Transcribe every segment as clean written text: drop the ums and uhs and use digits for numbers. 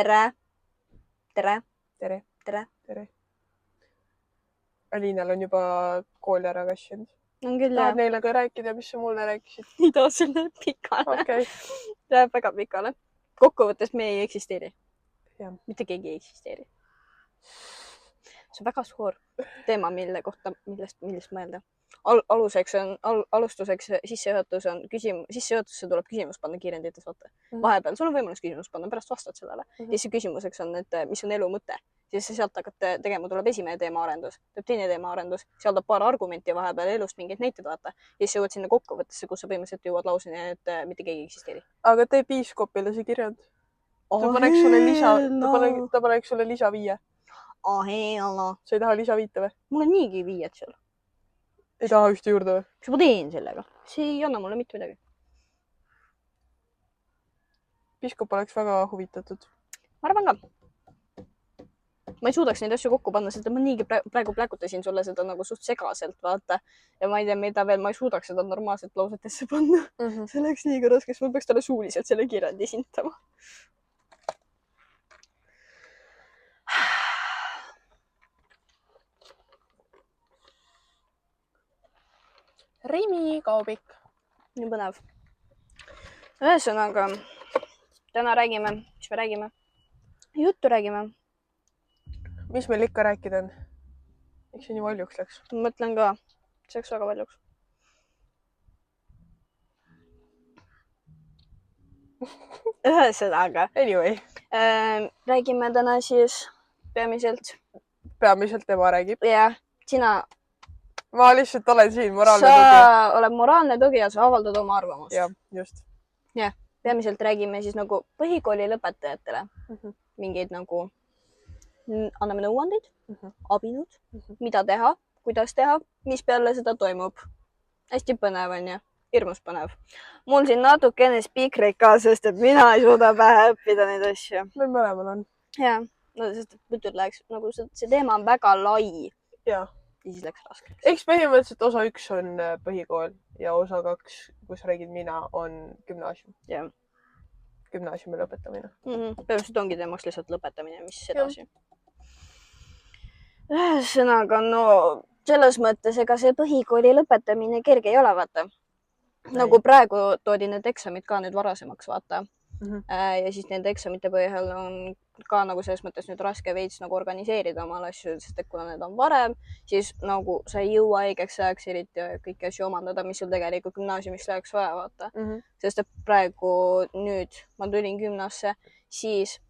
Tere. Aliinal on juba kool ära kassinud. On küll, tahad neile ka rääkida, mis sa mulle rääkisid? Ei taha selle pikale. Okay. Läheb väga pikale. Kokkuvõttes me ei eksisteeri. Ja. Mitte keegi ei eksisteeri. See on väga suur teema, mille kohta, millest mõelda. Alustuseks sissejuhatus on sissejuhatusse tuleb küsimus panna kiirendites, vaata. Vahepeal sul on võimalus küsimus panna, pärast vastad sellele. Ja siis küsimuseks on, et mis on elu mõte. Siis sealt hakkad tegema, tuleb esimene teemaarendus, tuleb teine teemaarendus, seal tuleb paar argumenti vahepeal elust mingeid näiteid vaata. Ja siis jõuad sinna kokkuvõttesse, kus sa põhimõtteliselt jõuad lauseni, et mitte keegi eksisteeri. Aga tee piiskopile see kirjand. Ta paneks sulle lisa 5. Ahela. Sa ei taha lisa 5 või? Mul on niigi 5 seal. Ei taha ühte juurde või? Mis ma teen sellega? See ei anna mulle mitte midagi. Piskop oleks väga huvitatud. Ma arvan ka. Ma ei suudaks neid asju kokku panna, sest ma niigi praegu pläkutasin sulle seda nagu suht segaselt, vaata. Ja ma ei tea, mida veel, ma ei suudaks seda normaalselt lausetesse panna. See oleks niigi raskeks, ma peaks talle suuliselt selle kirjandi esindama. Reimi Kaubik. Nii põnev. Ühesõnaga, täna räägime, mis me räägime? Juttu räägime. Mis meil ikka rääkida on? Miks see nii valjuks läks? Ma mõtlen ka, see läks väga valjuks. Ühesõnaga. Anyway. Räägime täna siis peamiselt. Peamiselt tema räägib. Jah, sina... Ma lihtsalt olen siin moraalne tugi. Sa oled moraalne tugi ja sa avaldad oma arvamust. Jah, just. Jah, peamiselt räägime siis nagu põhikooli lõpetajatele. Mingeid nagu anname nõuandeid, abinud, mida teha, kuidas teha, mis peale seda toimub. Hästi põnev on ja hirmus põnev. Mul siin natukene spiikreid ka, sest et mina ei suuda pähe õppida neid asju. Meil mõlemal on. Jah, no sest jutud läheks, nagu see teema on väga lai. Jah. Ja siis läks raskeks. Eks põhimõtteliselt osa 1 on põhikool ja osa 2, kus räägid mina, on gümnaasium. Jah. Gümnaasiumi lõpetamine. Põhimõtteliselt ongi teemaks lihtsalt lõpetamine, mis edasi. Ühesõnaga, no selles mõttes, ega see põhikooli lõpetamine kerge ei ole, vaata. Nagu praegu toodi need eksamid ka nüüd varasemaks, vaata. Ja siis nende eksamite põhjal on ka nagu selles mõttes nüüd raske veits nagu organiseerida omal asju, sest et kuna need on varem, siis nagu sa ei jõua õigeks ajaks eriti kõiki asju omandada, mis sul tegelikult gümnaasiumist läheks vaja, vaata. Sest et praegu nüüd ma tulin gümnasse, siis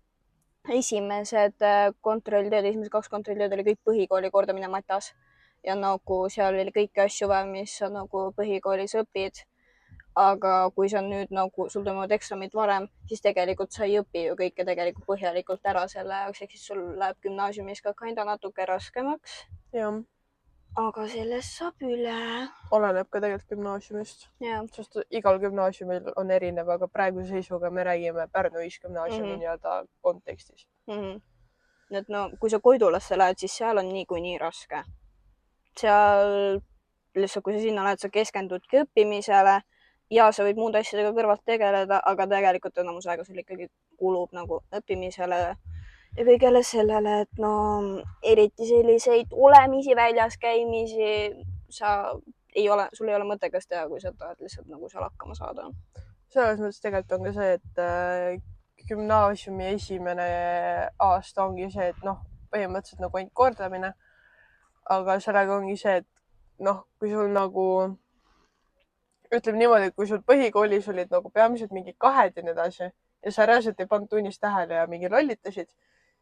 esimesed 2 kontrolltööd oli kõik põhikooli kordamine matas. Ja nagu seal oli kõiki asju vaja, mis sa nagu põhikoolis õpid. Aga kui sa nüüd nagu sul toimuvad eksamid varem, siis tegelikult sa ei õpi ju kõike tegelikult põhjalikult ära selle jaoks, ehk siis sul läheb gümnaasiumis ka kinda natuke raskemaks. Jah. Aga sellest saab üle. Oleneb ka tegelikult gümnaasiumist. Sest igal gümnaasiumil on erinev, aga praeguse seisuga me räägime Pärnu ühisgümnaasiumi nii-öelda kontekstis. Et no, kui sa Koidulasse lähed, siis seal on niikuinii raske. Seal lihtsalt, kui sa sinna lähed, sa keskendudki õppimisele. Ja sa võid muud asjadega kõrvalt tegeleda, aga tegelikult enamus aega sul ikkagi kulub nagu õppimisele ja kõigele sellele, et no eriti selliseid olemisi väljas käimisi sul ei ole mõttekas teha, kui sa tahad lihtsalt nagu seal hakkama saada. Selles mõttes tegelikult on ka see, et gümnaasiumi esimene aasta ongi see, et põhimõtteliselt nagu ainult kordamine, aga sellega ongi see, et kui sul nagu ütleme niimoodi, et kui sul põhikoolis olid nagu peamiselt mingi 2 ja nii edasi ja sa reaalselt ei pannud tunnis tähele ja mingi lollitasid,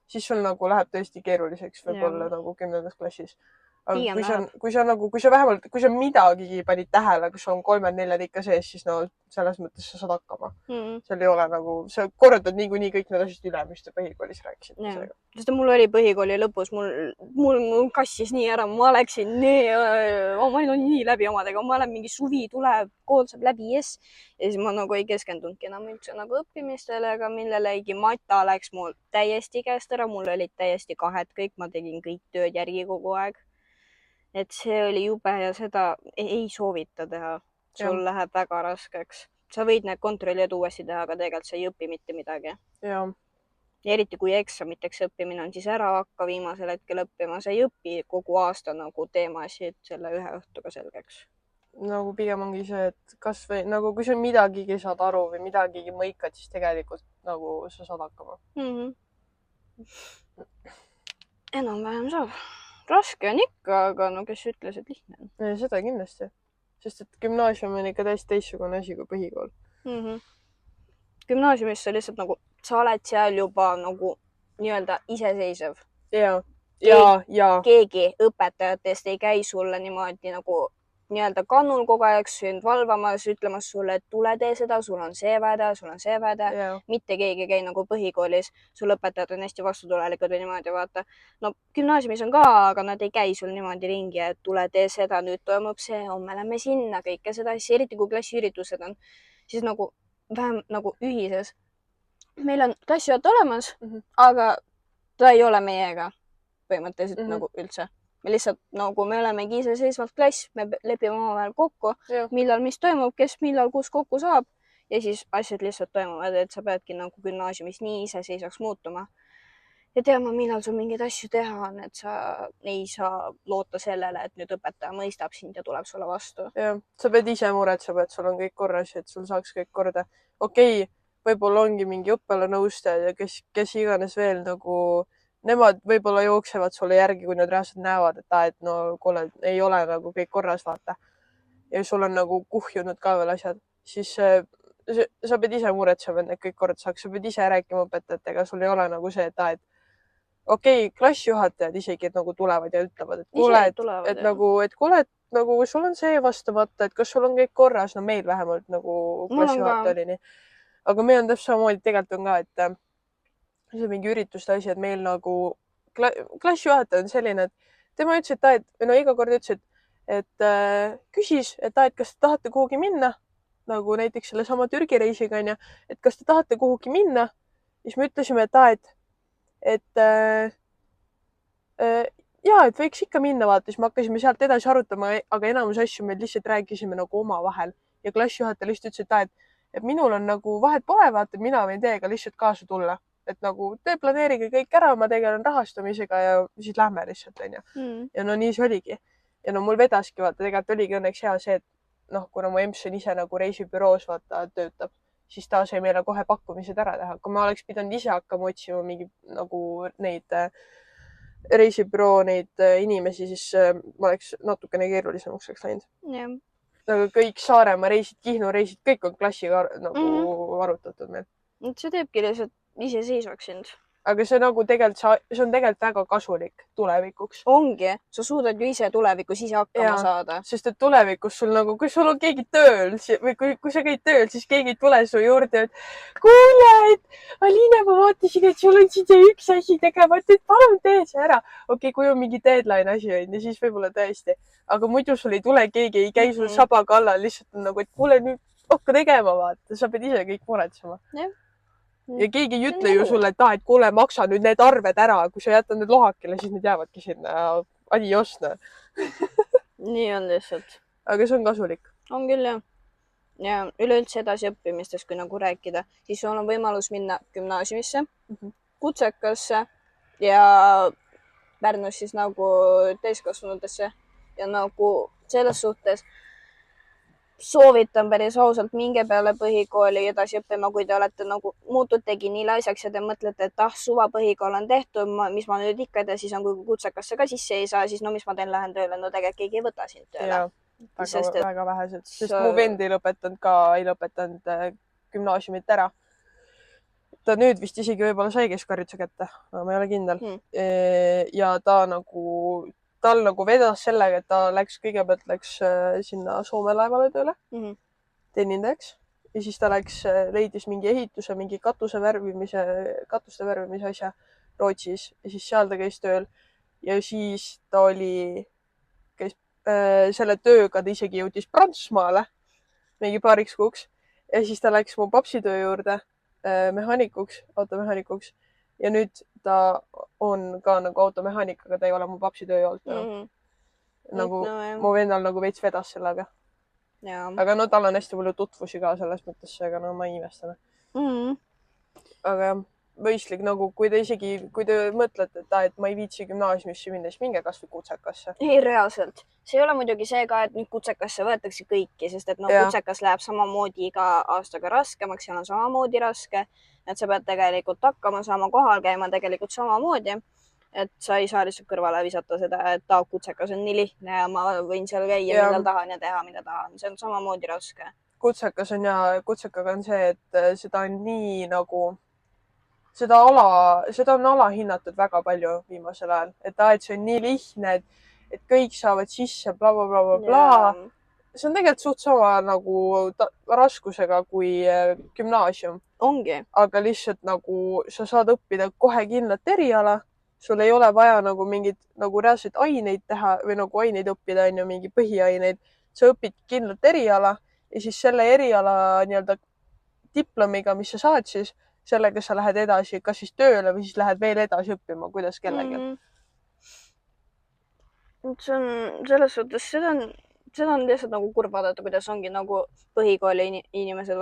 siis sul nagu läheb tõesti keeruliseks võib-olla nagu 10. klassis. Aga kui sa midagi panid tähele, kui sul on 3-4 ikka sees, siis no selles mõttes sa saad hakkama. Seal ei ole nagu, sa korraldad niikuinii kõik need asjad üle, mis te põhikoolis rääkisid. Sest mul oli põhikooli lõpus, mul kassis nii ära, ma olin nii läbi omadega, ma olen mingi suvi tuleb, kool saab läbi, yes. Ja siis ma nagu ei keskendunudki enam üldse nagu õppimistele, aga millelegi mata läks mul täiesti käest ära, mul olid täiesti 2 kõik, ma tegin kõik tööd järgi kogu aeg. Et see oli jube ja seda ei soovita teha. Sul läheb väga raskeks. Sa võid need kontrollid uuesti teha, aga tegelikult sa ei õpi mitte midagi. Jah. ja eriti kui eksamiteks õppimine on, siis ära hakka viimasel hetkel õppima, sa ei õpi kogu aasta nagu teemasid selle ühe õhtuga selgeks. Nagu pigem ongi see, et kas või nagu kui sa midagigi saad aru või midagigi mõikad, siis tegelikult nagu sa saad hakkama. Enam-vähem saab. Raske on ikka, aga no kes ütles, et lihtne on. Seda kindlasti. Sest et gümnaasium on ikka täiesti teistsugune asi kui põhikool. Gümnaasiumis sa lihtsalt nagu, sa oled seal juba nagu nii-öelda iseseisev. Ja. Keegi õpetajatest ei käi sulle niimoodi nagu nii-öelda kannul kogu aeg sind valvamas, ütlemas sulle, et tule tee seda, sul on see väede, sul on see väede. Mitte keegi ei käi nagu põhikoolis, sul õpetajad on hästi vastutulelikud või niimoodi, vaata. No gümnaasiumis on ka, aga nad ei käi sul niimoodi ringi, et tule tee seda, nüüd toimub see, homme lähme sinna, kõike seda asja, eriti kui klassiüritused on, siis nagu vähem nagu ühises. Meil on klassijuhataja olemas, aga ta ei ole meiega põhimõtteliselt nagu üldse. Me lihtsalt nagu me olemegi iseseisvalt klass, me lepime omavahel kokku, millal mis toimub, kes millal kus kokku saab ja siis asjad lihtsalt toimuvad, et sa peadki nagu gümnaasiumis nii iseseisvaks muutuma ja teama, millal sul mingeid asju teha on, et sa ei saa loota sellele, et nüüd õpetaja mõistab sind ja tuleb sulle vastu. Ja, sa pead ise muretsema, et sul on kõik korras, et sul saaks kõik korda. Okei, võib-olla ongi mingi õppealanõustajad ja kes iganes veel nagu nemad võib-olla jooksevad sulle järgi, kui nad reaalselt näevad, et no kuule, ei ole nagu kõik korras, vaata. Ja sul on nagu kuhjunud ka veel asjad. Siis sa pead ise muretsema, et need kõik korda saaks. Sa pead ise rääkima õpetajatega. Sul ei ole nagu see, et okei, klassijuhatajad isegi nagu tulevad ja ütlevad, et kuule, et nagu sul on see vastu vaata, et kas sul on kõik korras. No meil vähemalt nagu klassijuhataja oli nii. Aga meil on täpselt samamoodi tegelikult on ka, et see mingi ürituste asi, et meil nagu klassijuhataja on selline, et tema ütles, et no iga kord ütles, et küsis, et kas te tahate kuhugi minna, nagu näiteks selle sama Türgi reisiga on ja, et kas te tahate kuhugi minna, siis me ütlesime, et võiks ikka minna, vaata, siis me hakkasime sealt edasi arutama, aga enamus asju me lihtsalt rääkisime nagu omavahel ja klassijuhataja lihtsalt ütles, et minul on nagu vahet pole, vaata, mina võin teiega lihtsalt kaasa tulla. Et nagu te planeerige kõik ära, ma tegelen rahastamisega ja siis lähme lihtsalt, on ju. Ja no nii see oligi. Ja no mul vedaski, vaata, tegelikult oligi õnneks hea see, et noh, kuna mu emps on ise nagu reisibüroos, vaata, töötab, siis ta sai meile kohe pakkumised ära teha. Kui ma oleks pidanud ise hakkama otsima mingi nagu neid reisibüroo neid inimesi, siis ma oleks natukene keerulisemaks oleks läinud. Aga kõik Saaremaa reisid, Kihnu reisid, kõik on klassiga nagu arutatud meil. See teebki lihtsalt iseseisvaks sind. Aga see nagu tegelikult, see on tegelikult väga kasulik tulevikuks. Ongi, sa suudad ju ise tulevikus ise hakkama saada. Sest et tulevikus sul nagu, kui sul on keegi tööl või kui sa käid tööl, siis keegi ei tule su juurde, et kuule, et Aliine, ma vaatasin, et sul on siin see üks asi tegemata, et palun tee see ära. Okei, kui on mingi deadline asi on ja siis võib-olla tõesti. Aga muidu sul ei tule keegi, ei käi sul saba kallal, lihtsalt on nagu, et kuule, nüüd hakka tegema, vaata. Sa pead ise kõik muretsema. Ja keegi ei ütle ju sulle, et kuule, maksa nüüd need arved ära. Kui sa jätad need lohakile, siis need jäävadki sinna. Adios. Nii on lihtsalt. Aga see on kasulik. On küll, jah. Ja üleüldse edasi õppimistest, kui nagu rääkida, siis sul on võimalus minna gümnaasiumisse, kutsekasse ja Pärnus siis nagu täiskasvanutesse ja nagu selles suhtes soovitan päris ausalt, minge peale põhikooli edasi õppima, kui te olete nagu muututegi nii laisaks ja te mõtlete, et suva põhikool on tehtud, mis ma nüüd ikka edasi saan, kui kutsekasse ka sisse ei saa, siis no mis ma teen, lähen tööle, no tegelikult keegi ei võta sind tööle. Väga vähesed, sest mu vend ei lõpetanud gümnaasiumit ära. Ta nüüd vist isegi võib-olla sai keskhariduse kätte, aga ma ei ole kindel. Ja tal nagu vedas sellega, et ta kõigepealt läks sinna Soome laevale tööle teenindajaks ja siis ta leidis mingi ehituse, mingi katuste värvimise asja Rootsis ja siis seal ta käis tööl ja siis ta käis selle tööga, ta isegi jõudis Prantsusmaale mingi paariks kuuks ja siis ta läks mu papsitöö juurde automehaanikuks ja nüüd ta on ka nagu automehaanik, aga ta ei ole mu papsitöö olnud. Nagu mu vennal nagu veits vedas sellega. Aga no tal on hästi palju tutvusi ka selles mõttes, aga no ma ei imestanud. Aga mõistlik nagu, kui te mõtlete, et ma ei viitsi gümnaasiumisse minna, siis minge kasvõi kutsekasse. Ei, reaalselt. See ei ole muidugi see ka, et nüüd kutsekasse võetakse kõiki, sest et kutsekas läheb samamoodi iga aastaga raskemaks, seal on samamoodi raske, et sa pead tegelikult hakkama saama kohal käima tegelikult samamoodi, et sa ei saa lihtsalt kõrvale visata seda, et kutsekas on nii lihtne ja ma võin seal käia, millal tahan ja teha, mida tahan. See on samamoodi raske. Kutsekaga on see, et seda on nii nagu seda on alahinnatud väga palju viimasel ajal, et see on nii lihtne, et kõik saavad sisse blablabla. See on tegelikult suht sama nagu raskusega kui gümnaasium. Ongi. Aga lihtsalt nagu sa saad õppida kohe kindlat eriala, sul ei ole vaja nagu mingid nagu reaalseid aineid teha või nagu aineid õppida, on ju, mingi põhiaineid. Sa õpid kindlat eriala ja siis selle eriala nii-öelda diplomiga, mis sa saad siis, sellega sa lähed edasi, kas siis tööle või siis lähed veel edasi õppima, kuidas kellegi. See on selles suhtes, seda on lihtsalt nagu kurb vaadata, kuidas ongi nagu põhikooli inimesed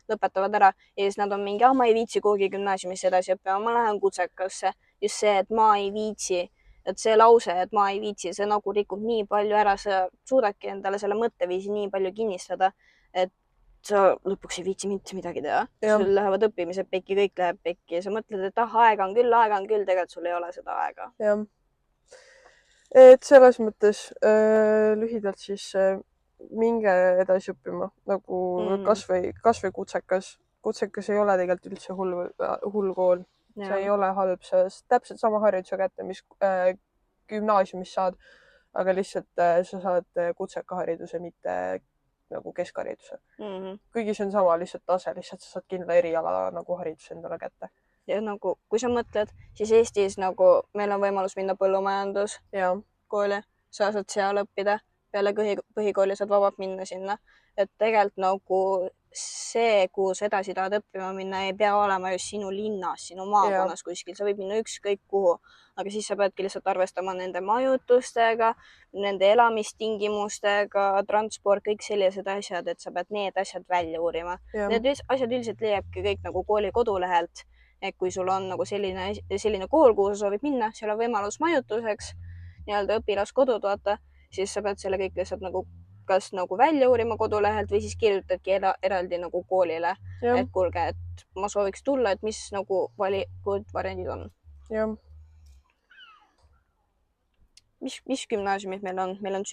lõpetavad ära ja siis nad on mingi, ma ei viitsi kuhugi gümnaasiumisse edasi õppima, ma lähen kutsekasse. Just see, et ma ei viitsi, et see lause, et ma ei viitsi, see nagu rikub nii palju ära, sa suudadki endale selle mõtteviisi nii palju kinnistada, et sa lõpuks ei viitsi mitte midagi teha. Sul lähevad õppimised pekki, kõik läheb pekki ja sa mõtled, et aega on küll, tegelikult sul ei ole seda aega. Jah. Et selles mõttes lühidalt siis minge edasi õppima, nagu kasvõi kutsekas. Kutsekas ei ole tegelikult üldse hull kool. See ei ole halb, sa täpselt sama hariduse kätte, mis gümnaasiumis saad, aga lihtsalt sa saad kutsekahariduse, mitte nagu keskhariduse. Kuigi see on sama lihtsalt tase, lihtsalt sa saad kindla eriala nagu hariduse endale kätte. Ja nagu, kui sa mõtled, siis Eestis nagu meil on võimalus minna põllumajanduskooli, sa saad seal õppida, peale põhikooli saad vabalt minna sinna, et tegelikult nagu see, kuhu sa edasi tahad õppima minna, ei pea olema just sinu linnas, sinu maakonnas kuskil, sa võid minna ükskõik kuhu, aga siis sa peadki lihtsalt arvestama nende majutustega, nende elamistingimustega, transport, kõik sellised asjad, et sa pead need asjad välja uurima. Need asjad üldiselt leiabki kõik nagu kooli kodulehelt, et kui sul on nagu selline kool, kuhu sa soovid minna, seal on võimalus majutuseks, nii-öelda õpilaskodud, vaata, siis sa pead selle kõik lihtsalt nagu kas nagu välja uurima kodulehelt või siis kirjutadki eraldi nagu koolile, et kuulge, et ma sooviks tulla, et mis nagu variandid on. Jah. Mis gümnaasiumid meil on? Meil on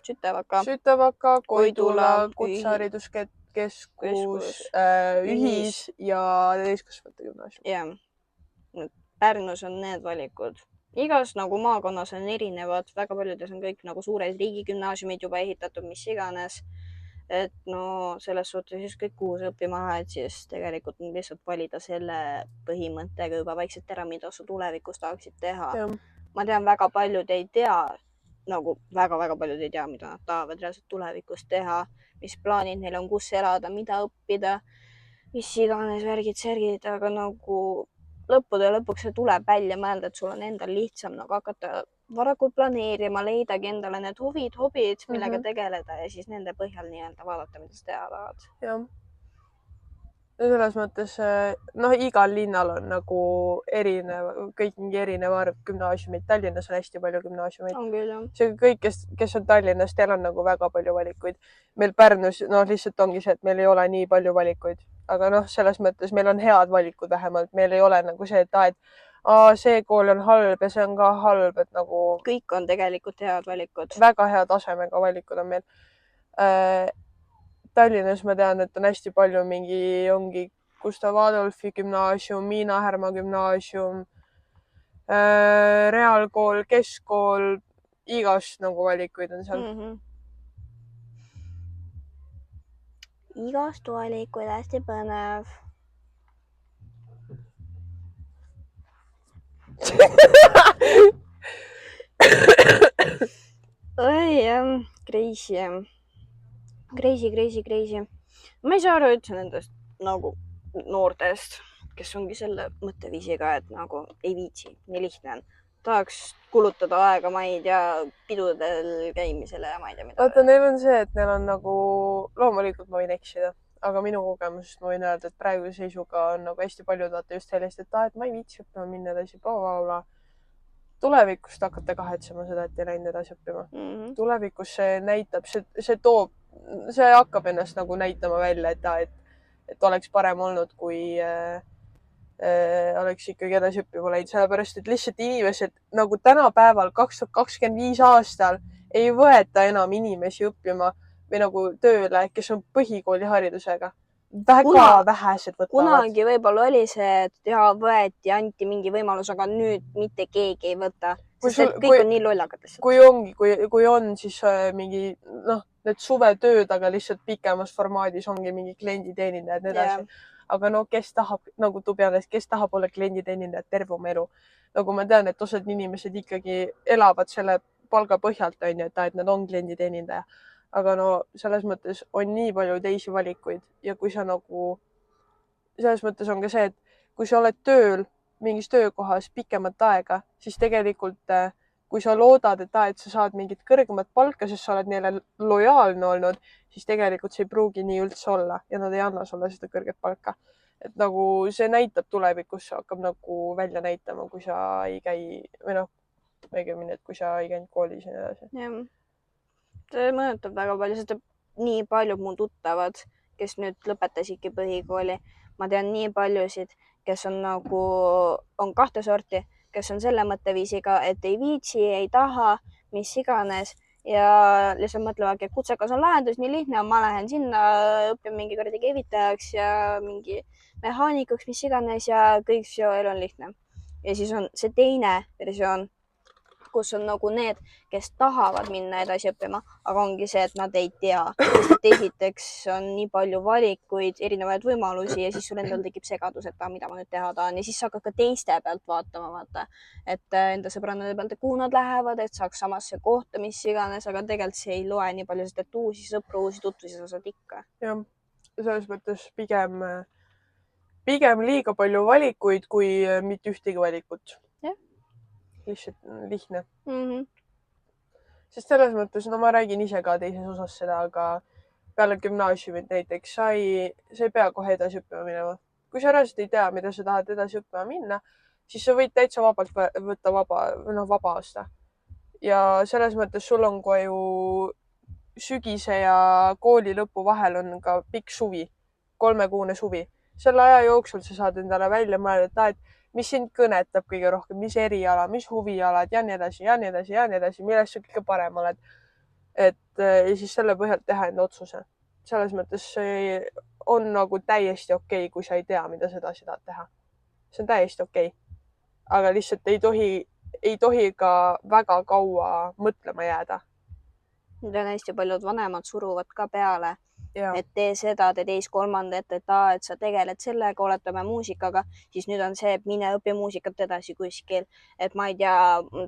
Sütevaka, Koidula, Kutsehariduskeskus, Ühis ja täiskasvanute gümnaasium. Jah. Pärnus on need valikud. Igas nagu maakonnas on erinevad, väga paljudes on kõik nagu suured riigigümnaasiumid juba ehitatud, mis iganes. Et no selles suhtes siis kõik kuhu sa õppima lähed, siis tegelikult lihtsalt valida selle põhimõttega juba vaikselt ära, mida sa tulevikus tahaksid teha. Ma tean, väga paljud ei tea, nagu väga paljud ei tea, mida nad tahavad reaalselt tulevikus teha, mis plaanid neil on, kus elada, mida õppida, mis iganes värgid, aga nagu lõppude lõpuks see tuleb välja mõelda, et sul on endal lihtsam nagu hakata varakult planeerima, leidagi endale need hobid, millega tegeleda ja siis nende põhjal nii-öelda vaadata, mida sa teha tahad. Jah. Selles mõttes, igal linnal on nagu kõik mingi erinev arv gümnaasiumid. Tallinnas on hästi palju gümnaasiumid. On küll, jah. See kõik, kes on Tallinnas, teil on nagu väga palju valikuid. Meil Pärnus, lihtsalt ongi see, et meil ei ole nii palju valikuid. Aga selles mõttes meil on head valikud vähemalt. Meil ei ole nagu see, et see kool on halb ja see on ka halb, et nagu... Kõik on tegelikult head valikud. Väga hea tasemega valikud on meil. Tallinnas ma tean, et on hästi palju ongi Gustav Adolfi gümnaasium, Miina Härma gümnaasium, reaalkool, keskkool, igast nagu valikuid on seal. Igast valikuid, hästi põnev. Oi, crazy. Ma ei saa aru üldse nendest nagu noortest, kes ongi selle mõtteviisiga, et nagu ei viitsi, nii lihtne on. Tahaks kulutada aega, ma ei tea, pidudel käimisele ja ma ei tea mida. Vaata, neil on see, et neil on nagu, loomulikult ma võin eksida, aga minu kogemusest ma võin öelda, et praeguse seisuga on nagu hästi paljud vaata just sellist, et ma ei viitsi õppima minna edasi, bla-bla-bla. Tulevikust hakkate kahetsema seda, et ei läinud edasi õppima. Tulevikus see näitab, see hakkab ennast nagu näitama välja, et oleks parem olnud, kui oleks ikkagi edasi õppima läinud, sellepärast et lihtsalt inimesed nagu tänapäeval 2025 aastal ei võeta enam inimesi õppima või nagu tööle, kes on põhikooliharidusega. Väga vähesed võtavad. Kunagi võib-olla oli see, et võeti, anti mingi võimalus, aga nüüd mitte keegi ei võta, sest kõik on nii lollakad. Kui on, siis mingi, need suvetööd, aga lihtsalt pikemas formaadis ongi mingi klienditeenindajad ja nii edasi. Aga kes tahab, nagu Tubjanes, kes tahab olla klienditeenindajad terve oma elu. Nagu ma tean, et osad inimesed ikkagi elavad selle palga põhjalt, et nad on klienditeenindaja. Aga selles mõttes on nii palju teisi valikuid ja kui sa selles mõttes on ka see, et kui sa oled tööl mingis töökohas pikemat aega, siis tegelikult kui sa loodad, et sa saad mingit kõrgemat palka, sest sa oled neile lojaalne olnud, siis tegelikult see ei pruugi nii üldse olla ja nad ei anna sulle seda kõrget palka. Et nagu see näitab tulevikus, hakkab nagu välja näitama, kui sa ei käi või õigemini, et kui sa ei käinud koolis ja nii edasi. See mõjutab väga palju, sest nii paljud mu tuttavad, kes nüüd lõpetasidki põhikooli. Ma tean nii paljusid, kes on on kahte sorti, kes on selle mõtteviisiga, et ei viitsi, ei taha, mis iganes ja lihtsalt mõtlevadki, et kutsekas on lahendus, nii lihtne, ma lähen sinna, õpin mingi kordi keevitajaks ja mingi mehaanikuks, mis iganes ja kõik see elu on lihtne. Ja siis on see teine versioon, kus on need, kes tahavad minna edasi õppima, aga ongi see, et nad ei tea. Sest esiteks on nii palju valikuid, erinevaid võimalusi ja siis sul endal tekib segadus, et mida ma nüüd teha tahan. Ja siis sa hakkad ka teiste pealt vaatama, vaata, et enda sõbrannade pealt, et kuhu nad lähevad, et saaks samasse kohta, mis iganes, aga tegelikult see ei loe nii palju, sest et uusi sõpru, uusi tutvusi sa saad ikka. Jah, selles mõttes pigem liiga palju valikuid, kui mitte ühtegi valikut. Lihtsalt lihtne. Sest selles mõttes, ma räägin ise ka teises osas seda, aga peale gümnaasiumit näiteks sa ei pea kohe edasi õppima minema. Kui sa reaalselt ei tea, mida sa tahad edasi õppima minna, siis sa võid täitsa vabalt võtta vaba aasta. Ja selles mõttes sul on ka ju sügise ja kooli lõpu vahel on ka pikk suvi, 3-kuune suvi. Selle aja jooksul sa saad endale välja mõelda, et mis sind kõnetab kõige rohkem, mis eriala, mis huvialad ja nii edasi, ja nii edasi, ja nii edasi, millest sa kõige parem oled. Ja siis selle põhjalt teha enda otsuse. Selles mõttes see on nagu täiesti okei, kui sa ei tea, mida sa edasi tahad teha. See on täiesti okei. Aga lihtsalt ei tohi ka väga kaua mõtlema jääda. Nüüd on hästi paljud vanemad suruvad ka peale. Ja. Et tee seda, tee teist, kolmandat, et sa tegeled sellega, oletame muusikaga, siis nüüd on see, et mine õpi muusikat edasi kuskil, et ma ei tea,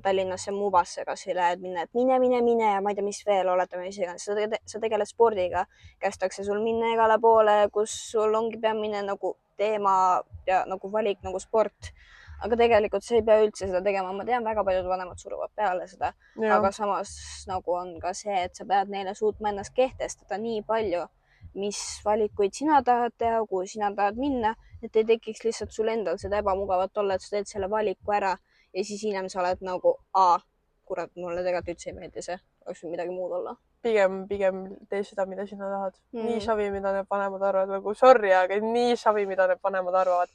Tallinnasse Mubasse kas ei lähe, et mine ja ma ei tea, mis veel, oletame, mis iganes. Sa tegeled spordiga, kästakse sul minna igale poole, kus sul ongi peamine nagu teema ja nagu valik nagu sport. Aga tegelikult sa ei pea üldse seda tegema. Ma tean, väga paljud vanemad suruvad peale seda, aga samas nagu on ka see, et sa pead neile suutma ennast kehtestada nii palju, mis valikuid sina tahad teha, kuhu sina tahad minna, et ei tekiks lihtsalt sul endal seda ebamugavat olla, et sa teed selle valiku ära ja siis hiljem sa oled nagu, kurat, mulle tegelikult üldse ei meeldi see, oleks midagi muud olla. Pigem tee seda, mida sina tahad. Nii savi, mida need vanemad arvavad, nagu sorry, aga nii savi, mida need vanemad arvavad.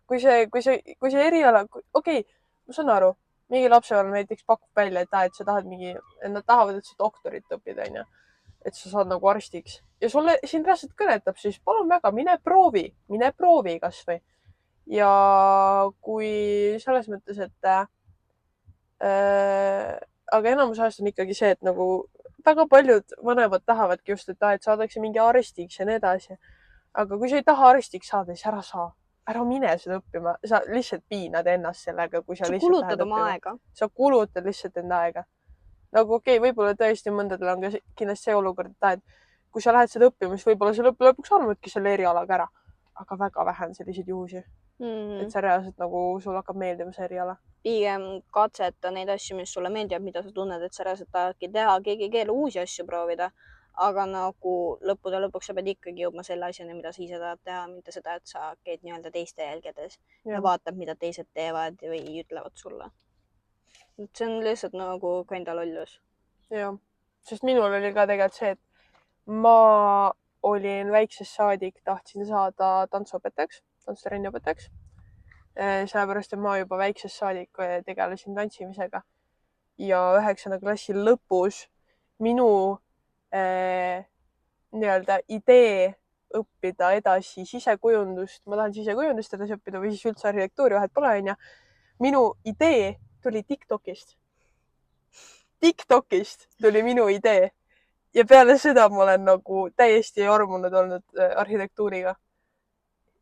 Kui see eriala, okei, ma saan aru, mingi lapsevanem näiteks pakub välja, et sa tahad nad tahavad, et sa doktorit õpid, et sa saad nagu arstiks. Ja sulle sind reaalselt kõnetab, siis palun väga, mine proovi kasvõi. Ja kui selles mõttes, et aga enamus ajast on ikkagi see, et nagu väga paljud vanemad tahavadki just, et saadakse mingi arstiks ja nii edasi. Aga kui sa ei taha arstiks saada, siis ära mine seda õppima. Sa lihtsalt piinad ennast sellega, kui sa lihtsalt kulutad oma aega. Sa kulutad lihtsalt enda aega. Nagu okei, võib-olla tõesti mõndadel on ka kindlasti see olukord, et kui sa lähed seda õppima, siis võib-olla sa lõpuks arvadki selle erialaga ära. Aga väga vähe on selliseid juhusi. Et sa reaalselt nagu sul hakkab meeldima see eriala. Pigem katseta neid asju, mis sulle meeldivad, mida sa tunned, et sa reaalselt tahadki teha, keegi keele uusi asju proovida. aga nagu lõppude lõpuks sa pead ikkagi jõudma selle asjani, mida sa ise tahad teha, mitte seda, et sa käid nii-öelda teiste jälgedes ja vaatad, mida teised teevad või ütlevad sulle. See on lihtsalt nagu kinda lollus. Jah, sest minul oli ka tegelikult see, et ma olin väiksest saadik, tahtsin saada tantsuõpetajaks, tantsutreenniõpetajaks. Sellepärast, et ma juba väiksest saadik tegelesin tantsimisega. Ja 9. klassi lõpus minu nii-öelda idee õppida edasi sisekujundust, ma tahan sisekujundust edasi õppida või siis üldse arhitektuuri, vahet pole, onja. Minu idee tuli TikTokist. TikTokist tuli minu idee. Ja peale seda ma olen nagu täiesti armunud olnud arhitektuuriga.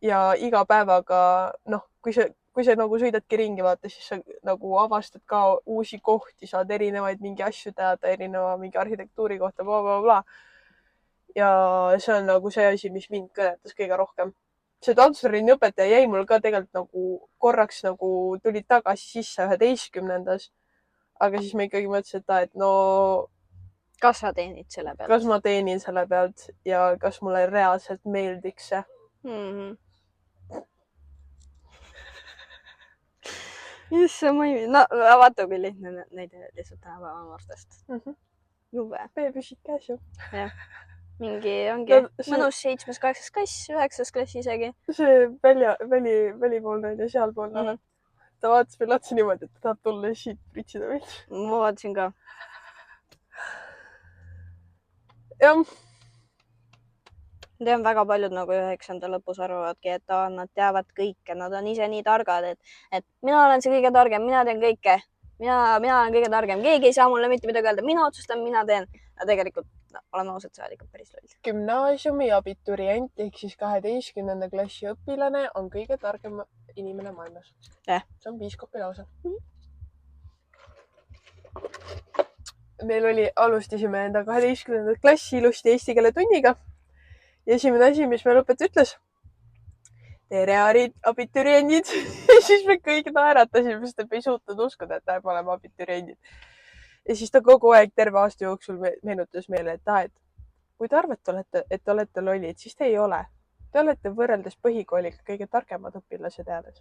Ja iga päevaga, noh, kui sa nagu sõidadki ringi, vaata, siis sa nagu avastad ka uusi kohti, saad erinevaid mingi asju teada, erineva mingi arhitektuuri kohta, blablabla. Ja see on nagu see asi, mis mind kõnetas kõige rohkem. See tantsutreenni õpetaja jäi mul ka tegelikult nagu korraks nagu tuli tagasi sisse 11. Aga siis ma ikkagi mõtlesin, et no kas sa teenid selle pealt? Kas ma teenin selle pealt ja kas mulle reaalselt meeldiks see? Issa, ma ei... No, vaata, kui lihtne näide lihtsalt tänapäeva noortest. Jube. Beebüsid käes ju. Jah. Mingi ongi mõnus 7., 8. klass, 9. klass isegi. See välipoolne ja sealpoolne. Ta vaatas meil otsa niimoodi, et ta tahab tulla ja siit pritsida meid. Ma vaatasin ka. Jah. Tean väga paljud nagu 9. lõpus arvavadki, et nad teavad kõike, nad on ise nii targad, et mina olen see kõige targem, mina teen kõike. Mina olen kõige targem, keegi ei saa mulle mitte midagi öelda, mina otsustan, mina teen. Ja tegelikult olen ausalt, sa oled ikka päris loll. Gümnaasiumi abiturient ehk siis 12. klassi õpilane on kõige targem inimene maailmas. See on piiskopi lause. Meil alustasime enda 12. klassi ilusti eesti keele tunniga. Ja esimene asi, mis meil õpetaja ütles, tere abituriendid. Ja siis me kõik naeratasime, sest me ei suutnud uskuda, et me oleme abituriendid. Ja siis ta kogu aeg terve aasta jooksul meenutas meile, et kui te arvate, et olete lollid, siis te ei ole. Te olete võrreldes põhikooliga kõige targemad õpilased jäädes.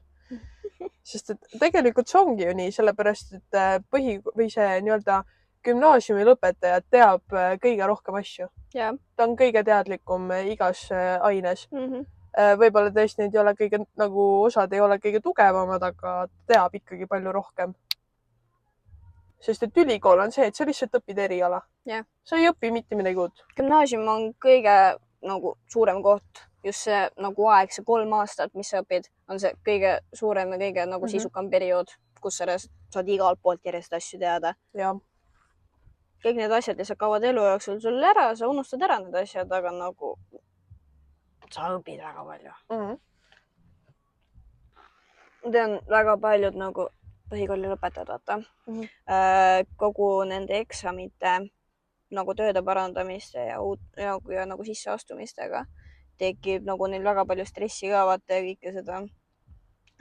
Sest et tegelikult see ongi ju nii, sellepärast, et või see nii-öelda gümnaasiumi lõpetaja teab kõige rohkem asju. Yeah. Ta on kõige teadlikum igas aines. Võib-olla tõesti need ei ole kõige, nagu osad ei ole kõige tugevamad, aga teab ikkagi palju rohkem. Sest et ülikool on see, et sa lihtsalt õpid eriala. Yeah. Sa ei õpi mitte midagi uut. Gümnaasium on kõige nagu suurem koht. Just see nagu aeg, see 3 aastat, mis sa õpid, on see kõige suurem ja kõige nagu sisukam periood, kus sa saad igalt poolt järjest asju teada. Ja. Kõik need asjad lihtsalt kauad elu jooksul sul ära, sa unustad ära need asjad, aga nagu sa õpid väga palju. Tean väga paljud nagu põhikooli lõpetad, vaata. Kogu nende eksamite nagu tööde parandamiste ja nagu sisseastumistega tekib nagu neil väga palju stressi ka, vaata ja kõike seda.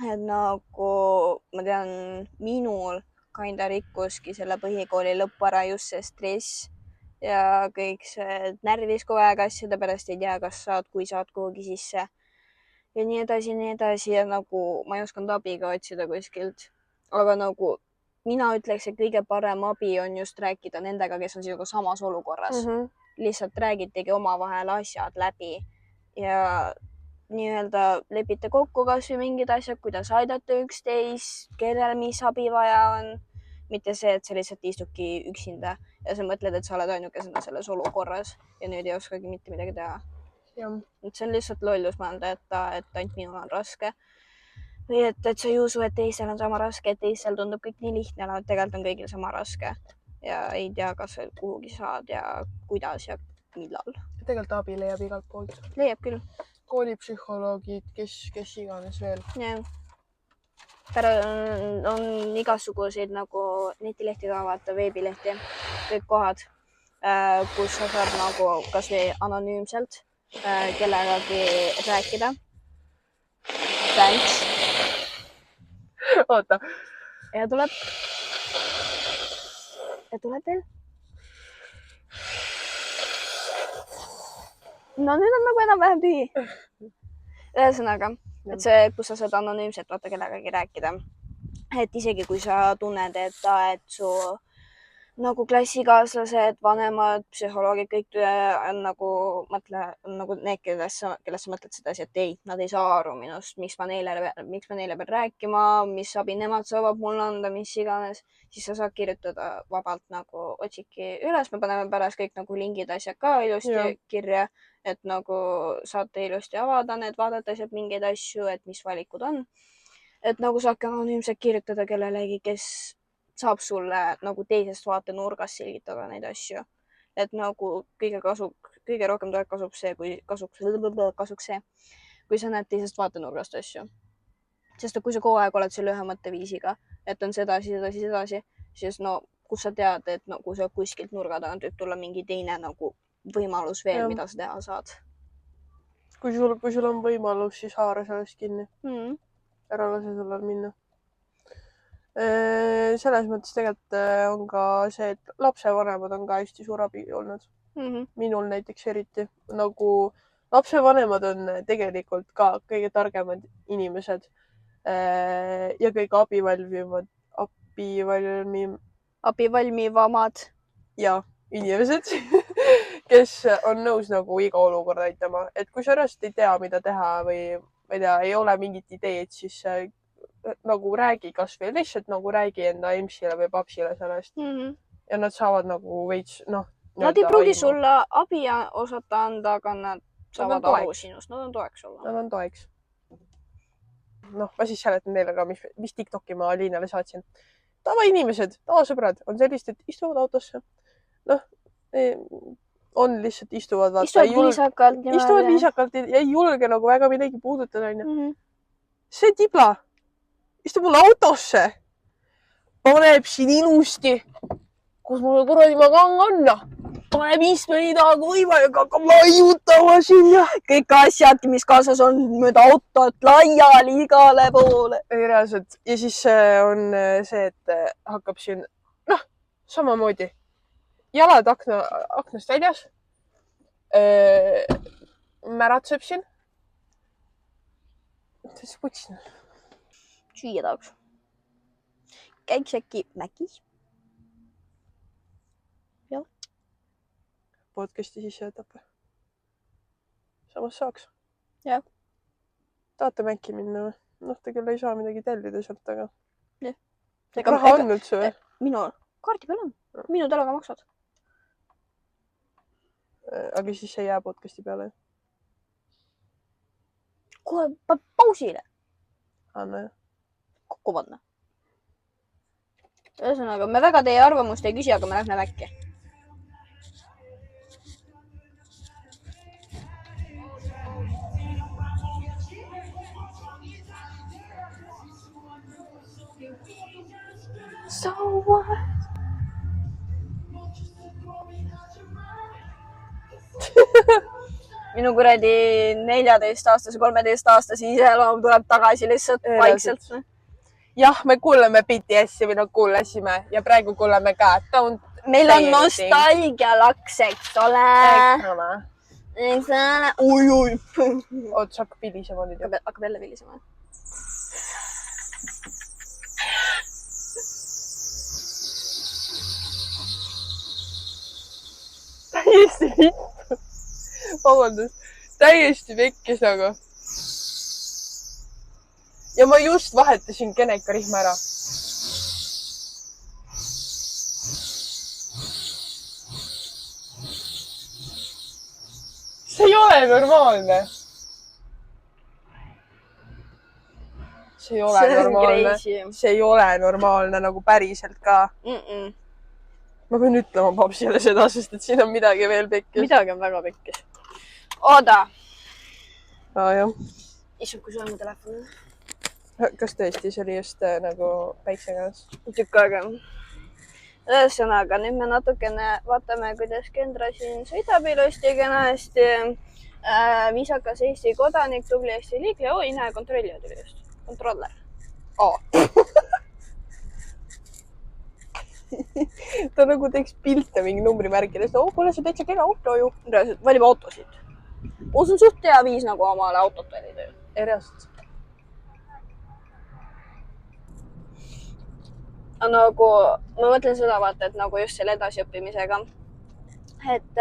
Et nagu ma tean, minul kinda rikkuski selle põhikooli lõppu ära just see stress ja kõik see närvis kogu aeg asjade pärast ei tea, kas saad, kui saad kuhugi sisse. Ja nii edasi ja nagu ma ei osanud abi ka otsida kuskilt. Aga nagu mina ütleks, et kõige parem abi on just rääkida nendega, kes on sinuga samas olukorras. Lihtsalt räägitegi omavahel asjad läbi ja nii-öelda lepite kokku kas või mingid asjad, kuidas aidata üksteist, kellel mis abi vaja on. Mitte see, et sa lihtsalt istudki üksinda ja sa mõtled, et sa oled ainukesena selles olukorras ja nüüd ei oskagi mitte midagi teha. Et see on lihtsalt lollus mõelda, et ainult minul on raske. Või et sa ei usu, et teisel on sama raske, et teisel tundub kõik nii lihtne, aga tegelikult on kõigil sama raske. Ja ei tea, kas sa kuhugi saad ja kuidas ja millal. Tegelikult abi leiab igalt poolt. Leiab küll. Koolipsühholoogid, kes iganes veel. Jah. Pero on igasuguseid nagu netilehti ka, vaata, veebilehti, kõik kohad, kus sa saad nagu kas või anonüümselt kellegagi rääkida. Thanks. Oota. Ja tuleb veel. no nüüd on nagu enam-vähem tühi. Ühesõnaga, et see, kus sa saad anonüümselt vaata kellegagi rääkida. Et isegi kui sa tunned, et su nagu klassikaaslased, vanemad, psühholoogid, kõik on nagu need, kellest sa mõtled seda asja, et ei, nad ei saa aru minust, miks ma neile pean rääkima, mis abi nemad saavad mulle anda, mis iganes, siis sa saad kirjutada vabalt nagu otsiki üles, me paneme pärast kõik nagu lingid asjad ka ilusti kirja, et nagu saate ilusti avada need, vaadata sealt mingeid asju, et mis valikud on. Et nagu saabki anonüümselt kirjutada kellelegi, kes saab sulle nagu teisest vaatenurgast selgitada neid asju. Et nagu kõige rohkem tuleb kasuks see, kui sa näed teisest vaatenurgast asju. Sest kui sa kogu aeg oled selle ühe mõtteviisiga, et on sedasi, siis no kus sa tead, et no, kui sa kuskilt nurga tagant võib tulla mingi teine nagu võimalus veel, mida sa teha saad. Kui sul on võimalus, siis haara sellest kinni. Ära lase sulle minna. Selles mõttes tegelikult on ka see, et lapsevanemad on ka hästi suur abi olnud. Minul näiteks eriti. Nagu lapsevanemad on tegelikult ka kõige targemad inimesed ja kõige abivalmivamad ja inimesed, kes on nõus nagu iga olukorda aitama. Et kui sa ennast ei tea, mida teha või ma ei tea, ei ole mingit ideed, siis nagu räägi kas või lihtsalt nagu räägi enda emsile või papsile sellest. Ja nad saavad nagu veits, nad ei pruugi sulle abi osata anda, aga nad saavad aru sinust. Nad on toeks olla. Nad on toeks. Ma siis seletan neile ka, mis TikToki ma Liinale saatsin. Tavainimesed, tavasõbrad on sellist, et istuvad autosse. On lihtsalt istuvad viisakalt ja ei julge nagu väga midagi puudutada. See tibla istub mulle autosse, paneb siin ilusti, kus mulle kuradi ma kanganna, paneb istmeni taha kui võimalik, hakkab laiutama siin ja kõik asjad, mis kaasas on mööda autot laiali igale poole. Reaalselt. Ja siis on see, et hakkab siin, samamoodi jalad aknast väljas, märatseb siin. Täis putsin. Süüa tahaks. Käiks äkki Mäkis? Jah. Podcasti sisse võtab. Samas saaks. Jah. Tahate Mäkki minna või? Ta küll ei saa midagi tellida sealt, aga... Jah. Raha on üldse või? Minu kaardi peal on. Minu telaga maksad. Aga siis ei jää podcasti peale? Kohe pausile. Anna jah. Kokku panna. Ühesõnaga, me väga teie arvamust ei küsi, aga me lähme Mäkki. So what? Minu kuradi 14-aastase, 13-aastase iseloom tuleb tagasi lihtsalt vaikselt. Jah, me kuuleme BTS-i või kuulasime ja praegu kuuleme ka. Meil on nostalgia laks, eks ole. Oi. Oot, sa hakkab vilisema nüüd. Hakkab jälle vilisema. Täiesti vittu. Vabandust. Täiesti vekkis aga. Ja ma just vahetasin kenekarihma ära. See ei ole normaalne. See ei ole normaalne nagu päriselt ka. Ma pean ütlema papsile seda, sest et siin on midagi veel pekkis. Midagi on väga pekkis. Oda! Jah. Issand, kui sul on mu telefon. Kas tõesti see oli just nagu päikse käes? Tükk aega. Ühesõnaga, nüüd me natukene vaatame, kuidas Kendra siin sõidab ilusti kenasti. Viisakas Eesti kodanik, tubli Eesti liikleja. Oi, näe, kontrollija tuli just. Kontroller. Ta nagu teeks pilte mingi numbrimärkidest. Kuule, see täitsa kena auto ju. Valib autosid. see on suht hea viis nagu omale autot valida. Reaalselt. Nagu, ma mõtlen seda vaata, et nagu just selle edasiõppimisega. Et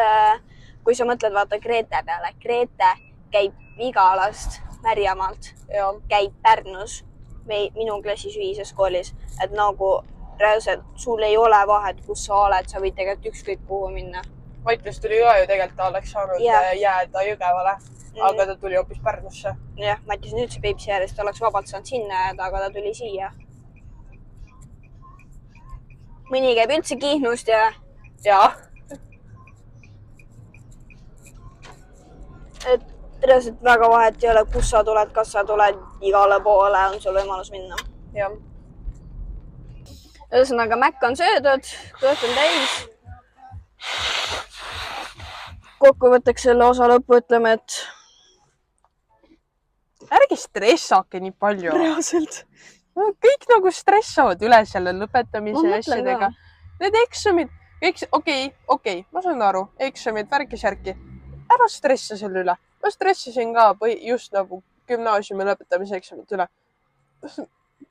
kui sa mõtled vaata Grete peale, Grete käib Vigalast, Märjamaalt, käib Pärnus, minu klassis ühises koolis, et nagu reaalselt sul ei ole vahet, kus sa oled, sa võid tegelikult ükskõik kuhu minna. Mattias tuli ka ju tegelikult, ta oleks saanud jääda Jõgevale, aga ta tuli hoopis Pärnusse. Jah, Mattias nüüd see Peipsi ääres, ta oleks vabalt saanud sinna jääda, aga ta tuli siia. Mõni käib üldse Kihnust ja... Et reaalselt väga vahet ei ole, kus sa tuled, kas sa tuled igale poole, on sul võimalus minna. Jah. Ühesõnaga, Mac on söödud, kõht on täis. Kokkuvõtteks selle osa lõppu ütleme, et... Ärge stressake nii palju. Reaalselt. Kõik nagu stressavad üle selle lõpetamise asjadega. Need eksamid, okei, ma saan aru, eksamid, värki-särki. Ära stressa selle üle. Ma stressasin ka just nagu gümnaasiumi lõpetamise eksamit üle.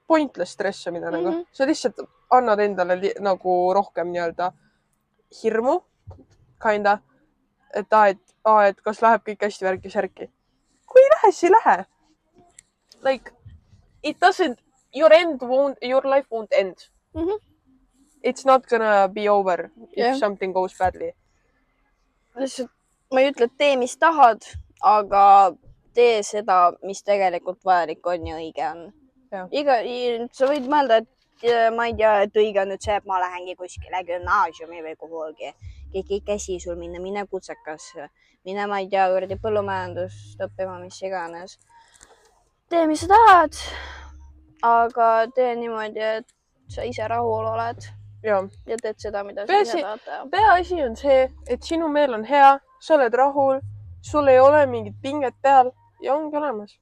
Pointless stressamine nagu. Sa lihtsalt annad endale nagu rohkem nii-öelda hirmu, kinda, et kas läheb kõik hästi värki-särki. Kui ei lähe, siis ei lähe. Like, it doesn't, your life won't end. It's not gonna be over if something goes badly. Lihtsalt, ma ei ütle, et tee, mis tahad, aga tee seda, mis tegelikult vajalik on ja õige on. Sa võid mõelda, et ma ei tea, et õige on nüüd see, et ma lähengi kuskile gümnaasiumi või kuhugi. Kõik ei käsi sul minna, mine kutsekasse. Mine, ma ei tea, põllumajandust õppima, mis iganes. Tee, mis sa tahad, aga tee niimoodi, et sa ise rahul oled ja teed seda, mida sa ise tahad. Peaasi on see, et sinu meel on hea, sa oled rahul, sul ei ole mingit pinget peal ja ongi olemas.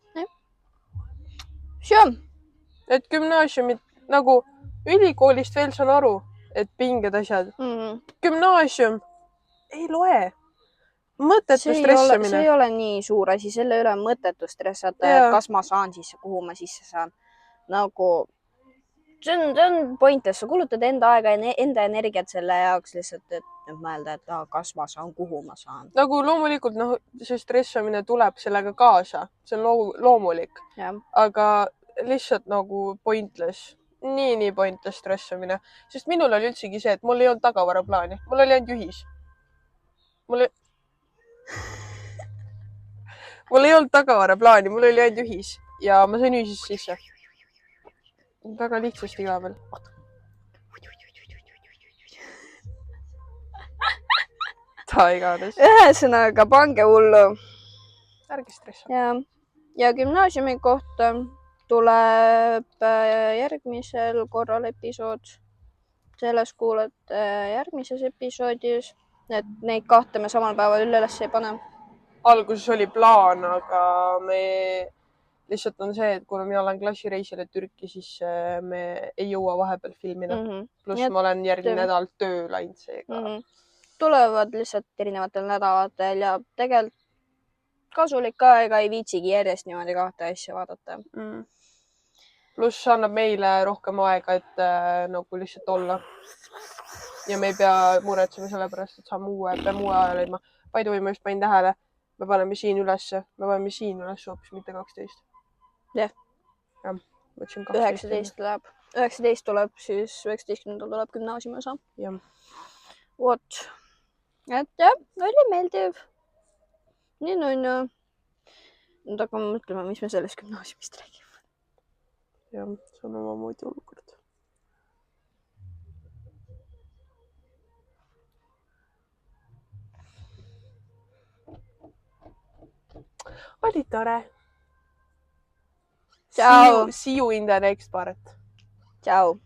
Et gümnaasiumid, nagu ülikoolist veel saan aru, et pinged asjad. Gümnaasium ei loe. Mõttetu stressamine. See ei ole nii suur asi, selle üle on mõttetu stressata, et kas ma saan sisse, kuhu ma sisse saan. Nagu, see on pointless, sa kulutad enda aega ja enda energiat selle jaoks lihtsalt, et mõelda, et kas ma saan, kuhu ma saan. Nagu loomulikult, see stressamine tuleb sellega kaasa, see on loomulik, aga lihtsalt nagu pointless, nii pointless stressamine, sest minul oli üldsegi see, et mul ei olnud tagavaraplaani, mul oli ainult juhis. Mul ei olnud tagavaraplaani, mul oli ainult ühis ja ma sain ühises sisse. Väga lihtsasti ka veel. Ta igades. Ühesõnaga, pange hullu. Ärge stressa. Ja gümnaasiumi kohta tuleb järgmisel korral episood. Selles kuulete järgmises episoodis. Et neid kahte me samal päeval üles ei pane. Alguses oli plaan, aga me lihtsalt on see, et kuna mina olen klassireisile Türki, siis me ei jõua vahepeal filmida. Plus ma olen järgmine nädal tööl ainult seega. Tulevad lihtsalt erinevatel nädalatel ja tegelikult kasulik ka, ega ei viitsigi järjest niimoodi kahte asja vaadata. Plus annab meile rohkem aega, et nagu lihtsalt olla. Ja me ei pea muretsema selle pärast, et saame peame uue ajal leidma. Paidu või ma just panin tähele, me paneme siin ülesse hoopis mitte 12. Jah. 19 tuleb. 19 tuleb siis, 19. tuleb gümnaasiumi osa. Vot. Et jah, oli meeldiv. Nii on. Nüüd hakkame mõtlema, mis me sellest gümnaasiumist räägime. Jah, see on oma moodi olukord. Oli tore. Ciao. See you in the next part. Ciao.